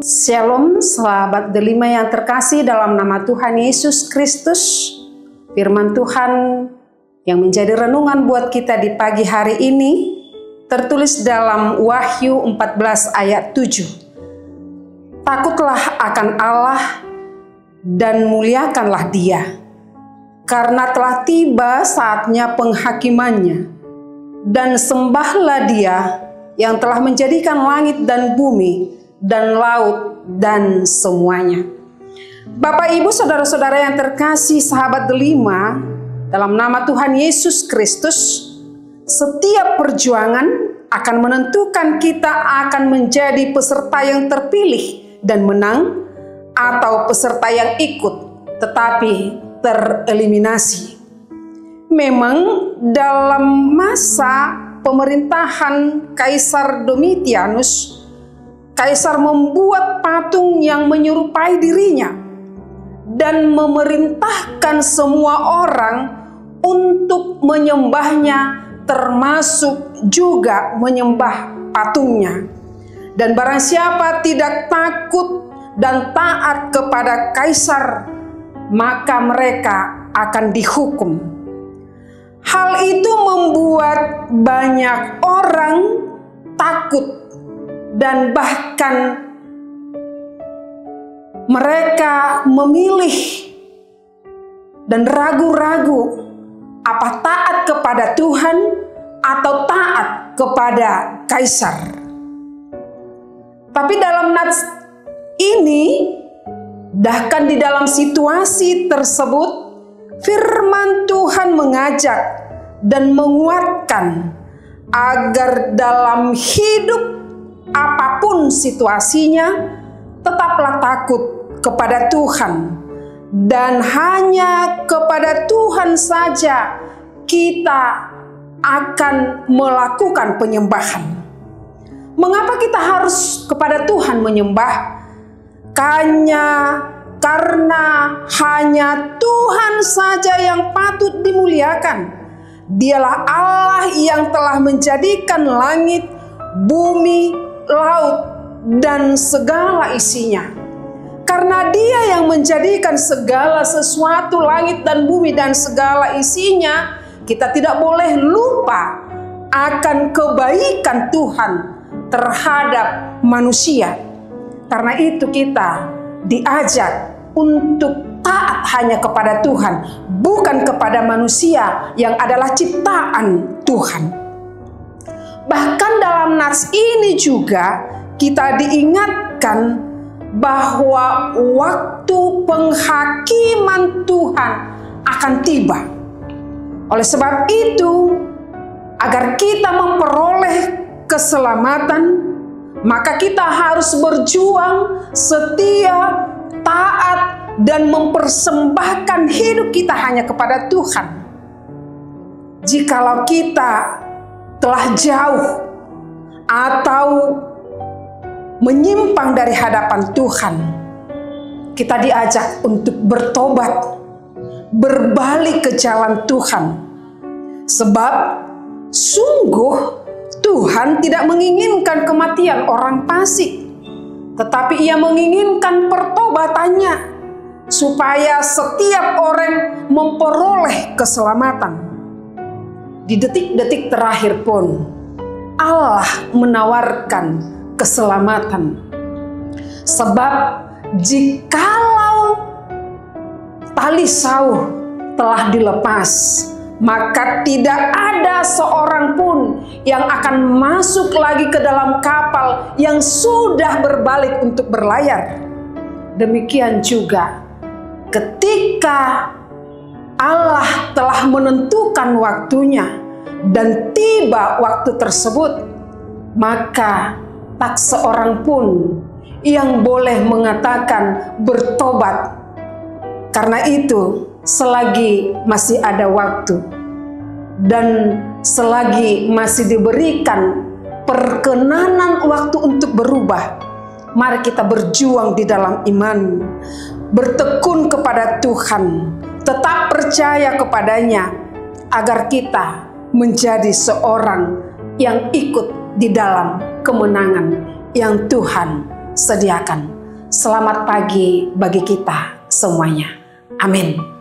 Shalom sahabat Delima yang terkasih dalam nama Tuhan Yesus Kristus. Firman Tuhan yang menjadi renungan buat kita di pagi hari ini tertulis dalam Wahyu 14 ayat 7. Takutlah akan Allah dan muliakanlah Dia, karena telah tiba saatnya penghakimannya, dan sembahlah Dia yang telah menjadikan langit dan bumi dan laut dan semuanya. Bapak, Ibu, saudara-saudara yang terkasih, sahabat Delima, dalam nama Tuhan Yesus Kristus, setiap perjuangan akan menentukan kita akan menjadi peserta yang terpilih dan menang, atau peserta yang ikut tetapi tereliminasi. Memang dalam masa pemerintahan Kaisar Domitianus, Kaisar membuat patung yang menyerupai dirinya dan memerintahkan semua orang untuk menyembahnya, termasuk juga menyembah patungnya. Dan barang siapa tidak takut dan taat kepada Kaisar, maka mereka akan dihukum. Hal itu membuat banyak orang takut, dan bahkan mereka memilih dan ragu-ragu apa taat kepada Tuhan atau taat kepada Kaisar. Tapi dalam nats ini, bahkan di dalam situasi tersebut, firman Tuhan mengajak dan menguatkan agar dalam hidup apapun situasinya, tetaplah takut kepada Tuhan, dan hanya kepada Tuhan saja kita akan melakukan penyembahan. Mengapa kita harus kepada Tuhan menyembah? Karena hanya Tuhan saja yang patut dimuliakan. Dialah Allah yang telah menjadikan langit, bumi, laut, dan segala isinya. Karena Dia yang menjadikan segala sesuatu, langit dan bumi dan segala isinya, kita tidak boleh lupa akan kebaikan Tuhan terhadap manusia. Karena itu kita diajak untuk taat hanya kepada Tuhan, bukan kepada manusia yang adalah ciptaan Tuhan. Bahkan dalam nats ini juga kita diingatkan bahwa waktu penghakiman Tuhan akan tiba. Oleh sebab itu, agar kita memperoleh keselamatan, maka kita harus berjuang, setia, taat, dan mempersembahkan hidup kita hanya kepada Tuhan. Jikalau kita telah jauh atau menyimpang dari hadapan Tuhan, kita diajak untuk bertobat, berbalik ke jalan Tuhan. Sebab sungguh Tuhan tidak menginginkan kematian orang fasik, tetapi Ia menginginkan pertobatannya, supaya setiap orang memperoleh keselamatan. Di detik-detik terakhir pun Allah menawarkan keselamatan. Sebab jikalau tali sauh telah dilepas, maka tidak ada seorang pun yang akan masuk lagi ke dalam kapal yang sudah berbalik untuk berlayar. Demikian juga ketika Allah telah menentukan waktunya dan tiba waktu tersebut, maka tak seorang pun yang boleh mengatakan bertobat. Karena itu, selagi masih ada waktu dan selagi masih diberikan perkenanan waktu untuk berubah, mari kita berjuang di dalam iman, bertekun kepada Tuhan, tetap percaya kepadanya, agar kita menjadi seorang yang ikut di dalam kemenangan yang Tuhan sediakan. selamat pagi bagi kita semuanya. Amin.